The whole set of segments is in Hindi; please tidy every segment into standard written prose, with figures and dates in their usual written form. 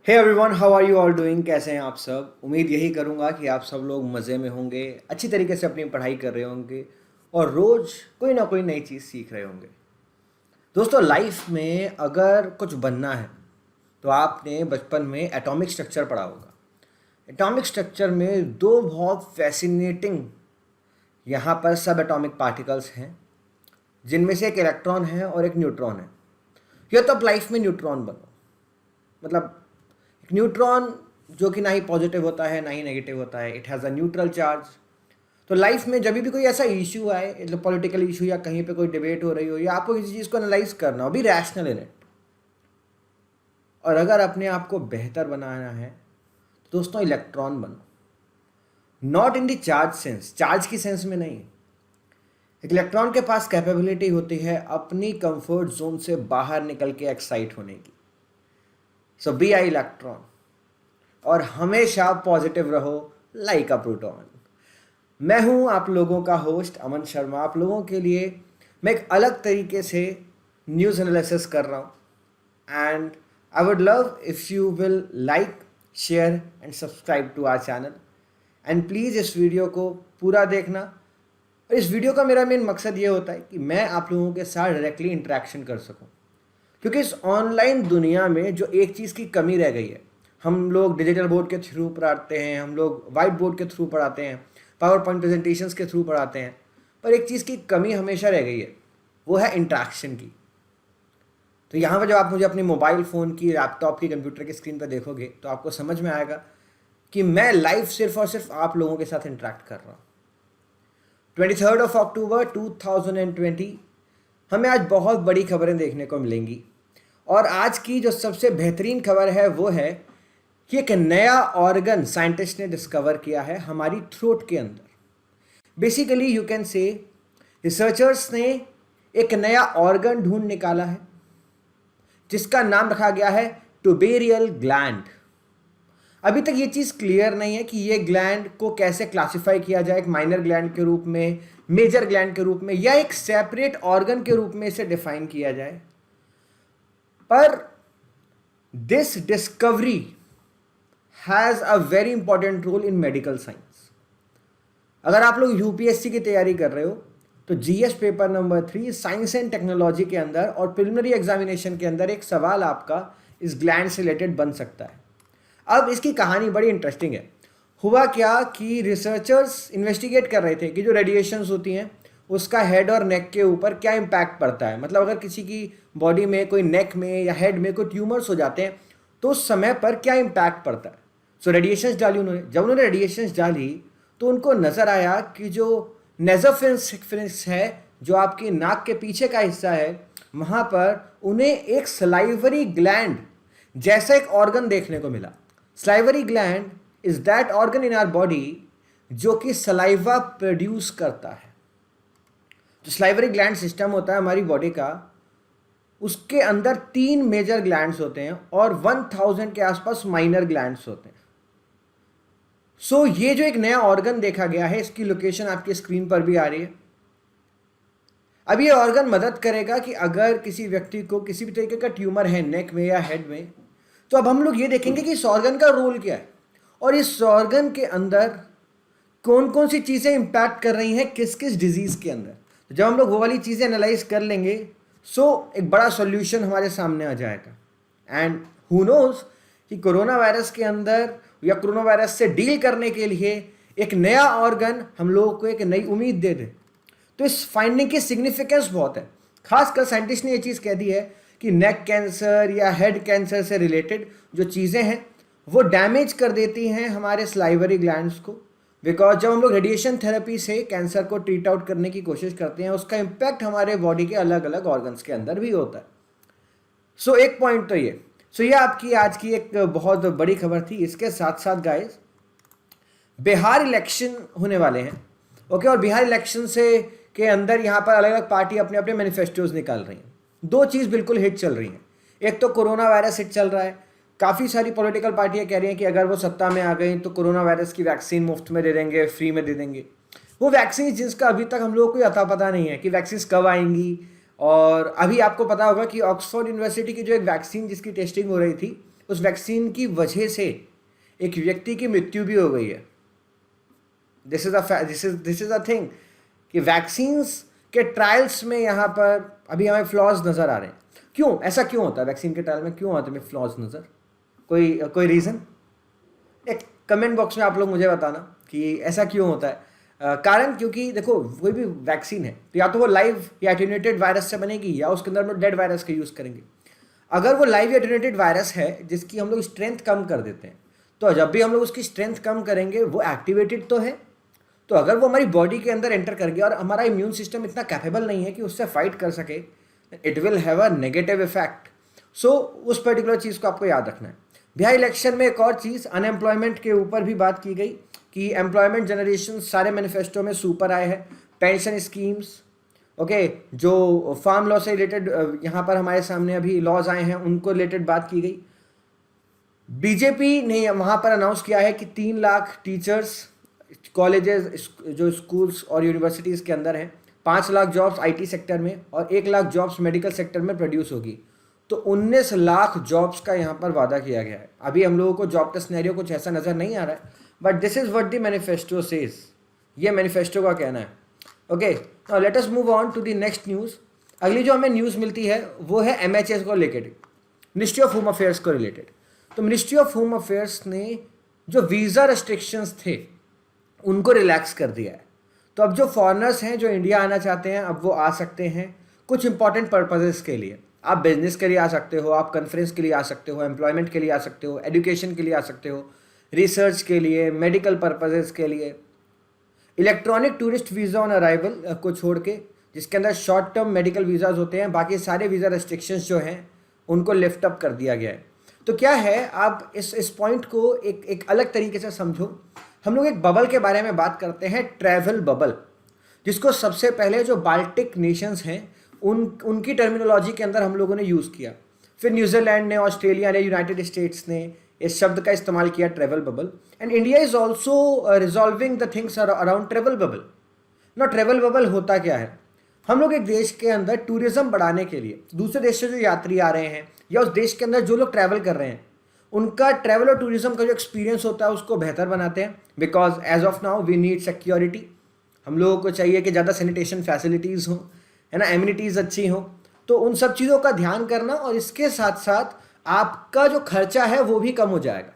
Hey everyone, how are you all doing? कैसे हैं आप सब? उम्मीद यही करूंगा कि आप सब लोग मज़े में होंगे, अच्छी तरीके से अपनी पढ़ाई कर रहे होंगे और रोज़ कोई ना कोई नई चीज़ सीख रहे होंगे। दोस्तों, लाइफ में अगर कुछ बनना है तो आपने बचपन में एटॉमिक स्ट्रक्चर पढ़ा होगा। एटॉमिक स्ट्रक्चर में दो बहुत फैसिनेटिंग यहाँ पर सब एटॉमिक पार्टिकल्स हैं, जिनमें से एक इलेक्ट्रॉन है और एक न्यूट्रॉन है। या तो आप लाइफ में न्यूट्रॉन बनो, मतलब एक न्यूट्रॉन जो कि ना ही पॉजिटिव होता है ना ही नेगेटिव होता है, it has a neutral charge. तो लाइफ में जब भी कोई ऐसा इशू आए, मतलब पॉलिटिकल इशू या कहीं पे कोई डिबेट हो रही हो या आपको किसी चीज़ को एनालाइज करना हो, बी रैशनल इन इट। और अगर अपने आप को बेहतर बनाना है तो दोस्तों इलेक्ट्रॉन बनो। Not in the charge sense, charge की सेंस में नहीं। एक इलेक्ट्रॉन के पास कैपेबिलिटी होती है अपनी कंफर्ट जोन से बाहर निकल के एक्साइट होने की। सो बी आई इलेक्ट्रॉन और हमेशा पॉजिटिव रहो लाइक अ प्रोटॉन। मैं हूं आप लोगों का होस्ट अमन शर्मा। आप लोगों के लिए मैं एक अलग तरीके से न्यूज़ एनालिसिस कर रहा हूं and I would love if you will like, share and subscribe to our channel. And please इस वीडियो को पूरा देखना। और इस वीडियो का मेरा मेन मकसद ये होता है कि मैं आप लोगों के साथ डायरेक्टली इंटरेक्शन कर सकूं, क्योंकि इस ऑनलाइन दुनिया में जो एक चीज़ की कमी रह गई है, हम लोग डिजिटल बोर्ड के थ्रू पढ़ाते हैं, हम लोग वाइट बोर्ड के थ्रू पढ़ाते हैं, पावर पॉइंट प्रेजेंटेशंस के थ्रू पढ़ाते हैं, पर एक चीज़ की कमी हमेशा रह गई है, वो है इंट्रैक्शन की। तो यहाँ पर जब आप मुझे अपनी मोबाइल फ़ोन की, लैपटॉप की, कंप्यूटर की स्क्रीन पर देखोगे तो आपको समझ में आएगा कि मैं लाइव सिर्फ और सिर्फ आप लोगों के साथ इंटरेक्ट कर रहा हूँ। 23 अक्टूबर 2020 हमें आज बहुत बड़ी खबरें देखने को मिलेंगी। और आज की जो सबसे बेहतरीन खबर है वो है कि एक नया ऑर्गन साइंटिस्ट ने डिस्कवर किया है हमारी थ्रोट के अंदर। Basically you can say researchers ने एक नया ऑर्गन ढूंढ निकाला है जिसका नाम रखा गया है टुबेरियल ग्लैंड। अभी तक ये चीज़ क्लियर नहीं है कि ये ग्लैंड को कैसे क्लासिफाई किया जाए, एक माइनर ग्लैंड के रूप में, मेजर ग्लैंड के रूप में, या एक सेपरेट ऑर्गन के रूप में इसे डिफाइन किया जाए। पर this discovery has a very important role in medical science. अगर आप लोग यूपीएससी की तैयारी कर रहे हो तो GS paper number 3 science and technology के अंदर और प्रिलिमिनरी एग्जामिनेशन के अंदर एक सवाल आपका इस ग्लैंड से रिलेटेड बन सकता है। अब इसकी कहानी बड़ी इंटरेस्टिंग है। हुआ क्या कि रिसर्चर्स इन्वेस्टिगेट कर रहे थे कि जो रेडिएशंस होती हैं उसका हेड और नेक के ऊपर क्या इम्पैक्ट पड़ता है। मतलब अगर किसी की बॉडी में, कोई नेक में या हेड में कोई ट्यूमर्स हो जाते हैं तो उस समय पर क्या इम्पैक्ट पड़ता है। सो रेडिएशंस डाली उन्होंने। जब उन्होंने रेडिएशंस डाली तो उनको नज़र आया कि जो नेज़ोफिन्स है, जो आपकी नाक के पीछे का हिस्सा है, वहाँ पर उन्हें एक सलाइवरी ग्लैंड जैसा एक ऑर्गन देखने को मिला। Salivary gland is that organ in our body जो कि सलाइवा प्रोड्यूस करता है। जो सलाइवरी ग्लैंड सिस्टम होता है हमारी बॉडी का, उसके अंदर 3 मेजर ग्लैंड्स होते हैं और 1000 के आसपास माइनर ग्लैंड्स होते हैं। सो ये जो एक नया ऑर्गन देखा गया है, इसकी लोकेशन आपकी स्क्रीन पर भी आ रही है। अब ये ऑर्गन मदद करेगा कि अगर किसी व्यक्ति को किसी भी तरीके का ट्यूमर है नेक में या हेड में, तो अब हम लोग ये देखेंगे कि इस ऑर्गन का रोल क्या है और इस ऑर्गन के अंदर कौन कौन सी चीज़ें इंपैक्ट कर रही हैं किस किस डिजीज़ के अंदर। तो जब हम लोग वो वाली चीज़ें एनालाइज कर लेंगे, सो एक बड़ा सॉल्यूशन हमारे सामने आ जाएगा। एंड हु नोज कि कोरोना वायरस के अंदर या कोरोना वायरस से डील करने के लिए एक नया ऑर्गन हम लोगों को एक नई उम्मीद दे दे। तो इस फाइंडिंग की सिग्निफिकेंस बहुत है। खासकर साइंटिस्ट ने ये चीज़ कह दी है कि नेक कैंसर या हेड कैंसर से रिलेटेड जो चीज़ें हैं वो डैमेज कर देती हैं हमारे सलाइवरी ग्लैंड्स को। बिकॉज जब हम लोग रेडिएशन थेरेपी से कैंसर को ट्रीट आउट करने की कोशिश करते हैं, उसका इम्पैक्ट हमारे बॉडी के अलग अलग ऑर्गन्स के अंदर भी होता है। सो एक पॉइंट तो ये। सो ये आपकी आज की एक बहुत बड़ी खबर थी। इसके साथ साथ गाइस, बिहार इलेक्शन होने वाले हैं, ओके। और बिहार इलेक्शन से के अंदर यहाँ पर अलग अलग पार्टी अपने अपने मैनिफेस्टोज निकाल रही हैं। दो चीज़ बिल्कुल हिट चल रही हैं। एक तो कोरोना वायरस हिट चल रहा है। काफ़ी सारी पॉलिटिकल पार्टियाँ कह रही हैं कि अगर वो सत्ता में आ गई तो कोरोना वायरस की वैक्सीन मुफ्त में दे देंगे, फ्री में दे देंगे। वो वैक्सीन जिसका अभी तक हम लोगों को अता पता नहीं है कि वैक्सीन कब आएंगी। और अभी आपको पता होगा कि ऑक्सफोर्ड यूनिवर्सिटी की जो एक वैक्सीन जिसकी टेस्टिंग हो रही थी, उस वैक्सीन की वजह से एक व्यक्ति की मृत्यु भी हो गई है। दिस इज अ थिंग कि वैक्सीन्स के ट्रायल्स में यहाँ पर अभी हमें फ्लॉज नज़र आ रहे हैं। क्यों ऐसा क्यों होता है? वैक्सीन के ट्रायल में क्यों आते हैं फ्लॉज नज़र? कोई रीज़न? एक कमेंट बॉक्स में आप लोग मुझे बताना कि ऐसा क्यों होता है। कारण क्योंकि देखो, कोई भी वैक्सीन है तो या तो वो लाइव या एटेन्यूएटेड वायरस से बनेगी या उसके अंदर हम लोग डेड वायरस का यूज़ करेंगे। अगर वो लाइव या एटेन्यूएटेड वायरस है जिसकी हम लोग स्ट्रेंथ कम कर देते हैं, तो जब भी हम लोग उसकी स्ट्रेंथ कम करेंगे वो एक्टिवेटेड तो है, तो अगर वो हमारी बॉडी के अंदर एंटर कर गया और हमारा इम्यून सिस्टम इतना कैपेबल नहीं है कि उससे फाइट कर सके, it will have a negative effect. So उस पर्टिकुलर चीज़ को आपको याद रखना है। बिहार इलेक्शन में एक और चीज़, अनएम्प्लॉयमेंट के ऊपर भी बात की गई कि एम्प्लॉयमेंट जनरेशन सारे मैनिफेस्टो में सुपर आए हैं। पेंशन स्कीम्स, ओके, जो फार्म लॉ से रिलेटेड यहाँ पर हमारे सामने अभी लॉज आए हैं उनको रिलेटेड बात की गई। बीजेपी ने वहाँ पर अनाउंस किया है कि 3 लाख टीचर्स कॉलेजेस जो स्कूल्स और यूनिवर्सिटीज़ के अंदर हैं, 5 लाख जॉब्स आईटी सेक्टर में और 1 लाख जॉब्स मेडिकल सेक्टर में प्रोड्यूस होगी। तो 19 लाख जॉब्स का यहाँ पर वादा किया गया है। अभी हम लोगों को जॉब का सिनेरियो कुछ ऐसा नज़र नहीं आ रहा है, but this is what the manifesto says. ये मैनिफेस्टो का कहना है। Okay, now let us move on to the next news. अगली जो हमें न्यूज़ मिलती है वो है MHS को related, ministry of home affairs को रिलेटेड। तो मिनिस्ट्री ऑफ होम अफेयर्स ने जो वीज़ा रेस्ट्रिक्शंस थे उनको रिलैक्स कर दिया है। तो अब जो फॉरेनर्स हैं जो इंडिया आना चाहते हैं, अब वो आ सकते हैं कुछ इंपॉर्टेंट पर्पजेस के लिए। आप बिजनेस के लिए आ सकते हो, आप कॉन्फ्रेंस के लिए आ सकते हो, एम्प्लॉयमेंट के लिए आ सकते हो, एजुकेशन के लिए आ सकते हो, रिसर्च के लिए, मेडिकल पर्पजेस के लिए। Electronic tourist visa on arrival को छोड़ के, जिसके अंदर शॉर्ट टर्म मेडिकल वीज़ाज होते हैं, बाकी सारे वीज़ा रेस्ट्रिक्शंस जो हैं उनको लिफ्ट अप कर दिया गया है। तो क्या है, आप इस पॉइंट को एक अलग तरीके से समझो। हम लोग एक बबल के बारे में बात करते हैं, ट्रैवल बबल, जिसको सबसे पहले जो बाल्टिक नेशंस हैं उनकी टर्मिनोलॉजी के अंदर हम लोगों ने यूज़ किया। फिर न्यूजीलैंड ने, ऑस्ट्रेलिया ने, यूनाइटेड स्टेट्स ने इस शब्द का इस्तेमाल किया, travel bubble. And India is also resolving the things around travel bubble. ना ट्रैवल बबल होता क्या है? हम लोग एक देश के अंदर टूरिज्म बढ़ाने के लिए दूसरे देश से जो यात्री आ रहे हैं या उस देश के अंदर जो लोग ट्रैवल कर रहे हैं उनका ट्रैवल और टूरिज्म का जो एक्सपीरियंस होता है उसको बेहतर बनाते हैं। Because as of now we need security. हम लोगों को चाहिए कि ज़्यादा सैनिटेशन फैसिलिटीज़ हों, है ना, एमिनिटीज़ अच्छी हों। तो उन सब चीज़ों का ध्यान करना, और इसके साथ साथ आपका जो खर्चा है वो भी कम हो जाएगा।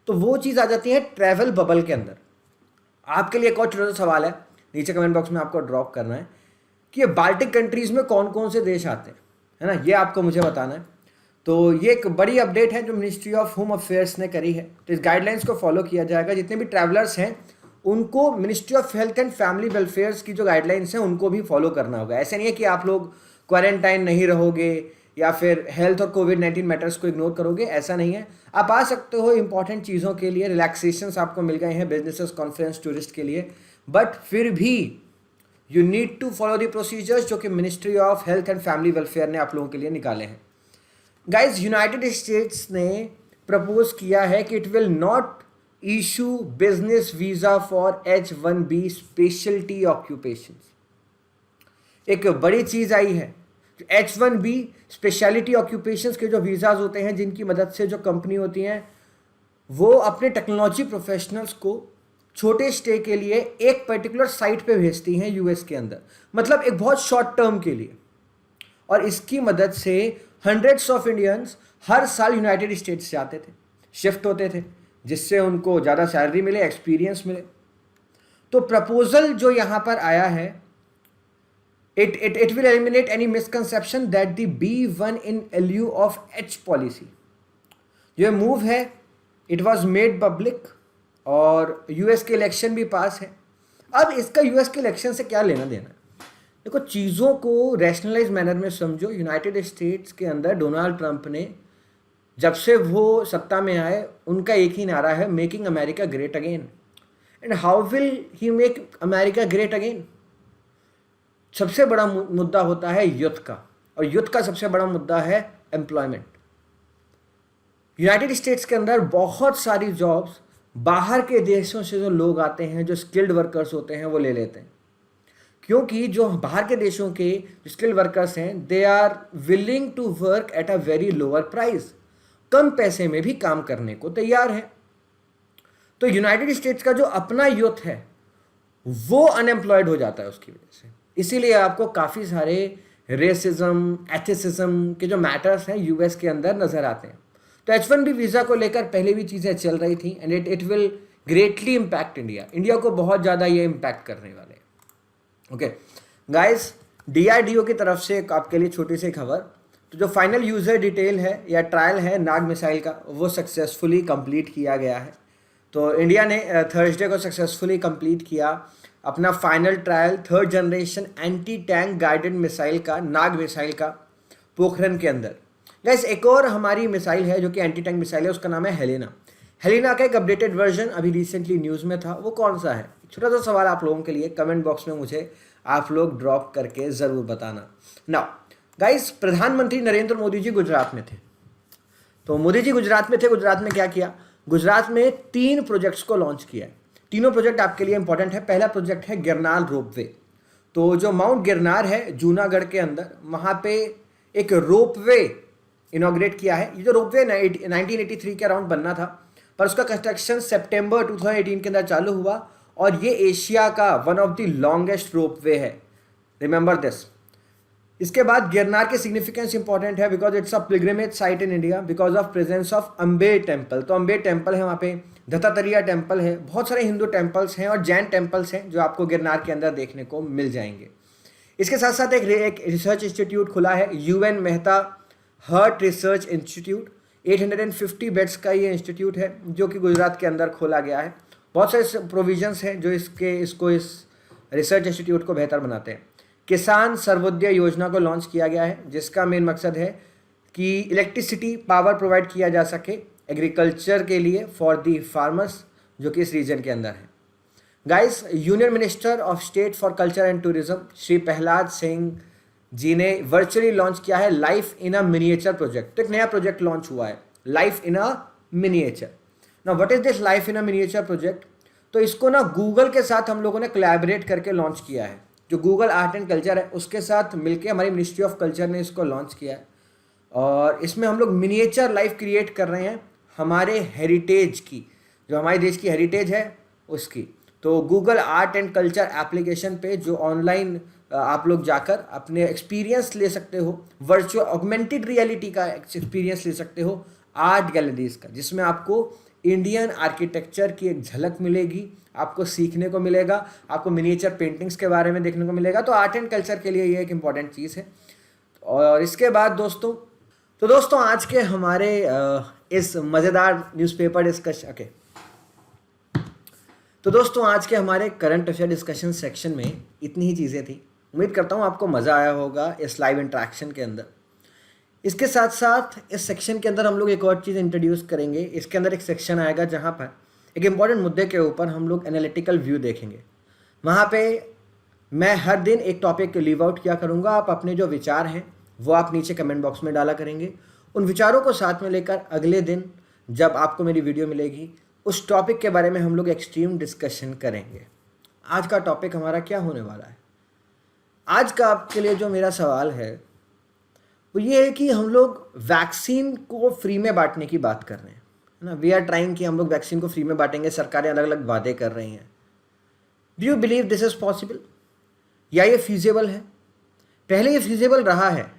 तो वो चीज़ आ जाती है ट्रैवल बबल के अंदर। आपके लिए एक और छोटा सा सवाल है, नीचे कमेंट बॉक्स में आपको ड्रॉप करना है कि ये बाल्टिक कंट्रीज़ में कौन कौन से देश आते हैं, है ना, ये आपको मुझे बताना है। तो ये एक बड़ी अपडेट है जो मिनिस्ट्री ऑफ होम अफेयर्स ने करी है। तो इस गाइडलाइंस को फॉलो किया जाएगा। जितने भी ट्रैवलर्स हैं उनको ministry of health and family welfares की जो गाइडलाइंस हैं उनको भी फॉलो करना होगा। ऐसे नहीं है कि आप लोग क्वारंटाइन नहीं रहोगे या फिर हेल्थ और कोविड-19 मैटर्स को इग्नोर करोगे, ऐसा नहीं है। आप आ सकते हो इंपॉर्टेंट चीज़ों के लिए, रिलैक्सेशंस आपको मिल गए हैं बिजनेसेस, कॉन्फ्रेंस, टूरिस्ट के लिए, बट फिर भी you need to follow the procedures जो कि ministry of health and family welfare ने आप लोगों के लिए निकाले हैं। गाइज, यूनाइटेड स्टेट्स ने प्रपोज किया है कि it will not issue business visa for H-1B specialty occupations. एक बड़ी चीज आई है। H-1B स्पेशलिटी ऑक्यूपेशंस के जो वीजाज होते हैं, जिनकी मदद से जो कंपनी होती हैं वो अपने टेक्नोलॉजी प्रोफेशनल्स को छोटे स्टे के लिए एक पर्टिकुलर साइट पे भेजती हैं यूएस के अंदर, मतलब एक बहुत शॉर्ट टर्म के लिए। और इसकी मदद से हंड्रेड्स ऑफ इंडियंस हर साल यूनाइटेड स्टेट्स से आते थे, शिफ्ट होते थे, जिससे उनको ज़्यादा सैलरी मिले, एक्सपीरियंस मिले। तो प्रपोजल जो यहाँ पर आया है, it will eliminate any misconception that the B1 in लिeu of H policy. जो मूव है इट वॉज मेड पब्लिक और यूएस के इलेक्शन भी पास है। अब इसका यूएस के इलेक्शन से क्या लेना देना है? देखो, चीज़ों को रैशनलाइज मैनर में समझो। यूनाइटेड स्टेट्स के अंदर डोनाल्ड ट्रंप ने जब से वो सत्ता में आए, उनका एक ही नारा है, making America great again. And how will he make America great again? सबसे बड़ा मुद्दा होता है युद्ध का, और युद्ध का सबसे बड़ा मुद्दा है एम्प्लॉयमेंट। यूनाइटेड स्टेट्स के अंदर बहुत सारी जॉब्स बाहर के देशों से जो लोग आते हैं, जो स्किल्ड वर्कर्स होते हैं, वो ले लेते हैं। क्योंकि जो बाहर के देशों के स्किल्ड वर्कर्स हैं, they are willing to work at a very lower price. कम पैसे में भी काम करने को तैयार है। तो यूनाइटेड स्टेट्स का जो अपना यूथ है वो अनएम्प्लॉयड हो जाता है उसकी वजह से। इसीलिए आपको काफ़ी सारे रेसिज्म, एथिसिज्म के जो मैटर्स हैं यूएस के अंदर नज़र आते हैं। तो H1B वीज़ा को लेकर पहले भी चीज़ें चल रही थी and it will greatly impact India को बहुत ज़्यादा ये इम्पैक्ट करने वाले हैं। ओके गाइस, DRDO की तरफ से आपके लिए छोटी सी खबर। तो जो फाइनल यूज़र डिटेल है या ट्रायल है नाग मिसाइल का, वो सक्सेसफुली कंप्लीट किया गया है। तो इंडिया ने थर्सडे को सक्सेसफुली कंप्लीट किया अपना final trial 3rd generation anti tank guided missile का, नाग मिसाइल का, पोखरन के अंदर। गाइस, एक और हमारी मिसाइल है जो कि एंटी टैंक मिसाइल है, उसका नाम है हेलेना का एक अपडेटेड वर्जन अभी रिसेंटली न्यूज़ में था। वो कौन सा है? छोटा सा सवाल आप लोगों के लिए कमेंट बॉक्स में मुझे आप लोग ड्रॉप करके ज़रूर बताना। नाउ गाइस, प्रधानमंत्री नरेंद्र मोदी जी गुजरात में थे। तो मोदी जी गुजरात में थे। गुजरात में क्या किया? गुजरात में 3 प्रोजेक्ट्स को लॉन्च किया है। तीनों प्रोजेक्ट आपके लिए इंपॉर्टेंट है। पहला प्रोजेक्ट है गिरनार रोपवे। तो जो माउंट गिरनार है जूनागढ़ के अंदर, वहाँ पे एक रोपवे इनॉग्रेट किया है। ये जो रोपवे 1983 के अराउंड बनना था, पर उसका कंस्ट्रक्शन सितंबर 2018 के अंदर चालू हुआ और ये एशिया का one of the longest ropeway है। Remember this. इसके बाद गिरनार के सिग्निफिकेंस इंपॉर्टेंट है because it's a pilgrimage site in India because of presence of Ambe temple. तो अम्बे टेम्पल है वहाँ पे, दत्तात्रेय टेम्पल है, बहुत सारे हिंदू टेम्पल्स हैं और जैन टेम्पल्स हैं जो आपको गिरनार के अंदर देखने को मिल जाएंगे। इसके साथ साथ एक रिसर्च इंस्टीट्यूट खुला है, UN Mehta heart research institute. 850 beds का ये इंस्टीट्यूट है जो कि गुजरात के अंदर खोला गया है। बहुत सारे प्रोविजंस हैं जो इस रिसर्च इंस्टीट्यूट को बेहतर बनाते हैं। किसान सर्वोदय योजना को लॉन्च किया गया है जिसका मेन मकसद है कि इलेक्ट्रिसिटी पावर प्रोवाइड किया जा सके एग्रीकल्चर के लिए फॉर दी फार्मर्स जो कि इस रीजन के अंदर है। Guys, union minister of state for culture and tourism Shri Prahlad Singh ji ने वर्चुअली लॉन्च किया है life in a miniature project. तो एक नया प्रोजेक्ट लॉन्च हुआ है, life in a miniature. Now what is this life in a miniature project? तो इसको ना गूगल के साथ हम लोगों ने कोलैबोरेट करके लॉन्च किया है। जो गूगल आर्ट एंड कल्चर है उसके साथ मिलके हमारी मिनिस्ट्री ऑफ कल्चर ने इसको लॉन्च किया है और इसमें हम लोग मिनिएचर लाइफ क्रिएट कर रहे हैं हमारे हेरिटेज की, जो हमारे देश की हेरिटेज है उसकी। तो Google art and culture application पे जो ऑनलाइन आप लोग जाकर अपने एक्सपीरियंस ले सकते हो, वर्चुअल ऑगमेंटेड रियलिटी का एक्सपीरियंस ले सकते हो आर्ट गैलरीज का, जिसमें आपको इंडियन आर्किटेक्चर की एक झलक मिलेगी, आपको सीखने को मिलेगा, आपको मिनिएचर पेंटिंग्स के बारे में देखने को मिलेगा। तो आर्ट एंड कल्चर के लिए ये एक इम्पॉर्टेंट चीज़ है। और इसके बाद दोस्तों आज के हमारे इस मज़ेदार न्यूज़पेपर डिस्कशन तो दोस्तों आज के हमारे करंट अफेयर डिस्कशन सेक्शन में इतनी ही चीज़ें थी। उम्मीद करता हूँ आपको मज़ा आया होगा इस लाइव इंटरेक्शन के अंदर। इसके साथ साथ इस सेक्शन के अंदर हम लोग एक और चीज़ इंट्रोड्यूस करेंगे। इसके अंदर एक सेक्शन आएगा जहाँ पर एक इम्पॉर्टेंट मुद्दे के ऊपर हम लोग एनालिटिकल व्यू देखेंगे। वहाँ पे मैं हर दिन एक टॉपिक को लीव आउट किया करूँगा। आप अपने जो विचार हैं वो आप नीचे कमेंट बॉक्स में डाला करेंगे। उन विचारों को साथ में लेकर अगले दिन जब आपको मेरी वीडियो मिलेगी उस टॉपिक के बारे में हम लोग एक्सट्रीम डिस्कशन करेंगे। आज का टॉपिक हमारा क्या होने वाला है? आज का आपके लिए जो मेरा सवाल है वो ये है कि हम लोग वैक्सीन को फ्री में बांटने की बात कर रहे हैं ना। वी आर ट्राइंग कि हम लोग वैक्सीन को फ्री में बांटेंगे। सरकारें अलग अलग वादे कर रही हैं। Do you believe this is possible? या ये फीजिबल है? पहले ये फीजिबल रहा है,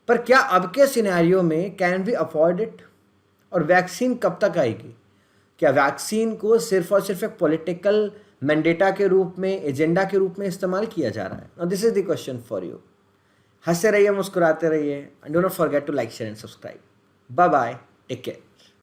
पर क्या अब के सिनेरियो में कैन वी अफोर्ड इट? और वैक्सीन कब तक आएगी? क्या वैक्सीन को सिर्फ और सिर्फ एक पॉलिटिकल मैंडेटा के रूप में, एजेंडा के रूप में इस्तेमाल किया जा रहा है? Now this is the question for you. हंसते रहिए, मुस्कुराते रहिए, and don't forget to like, share and subscribe. Bye bye, take care.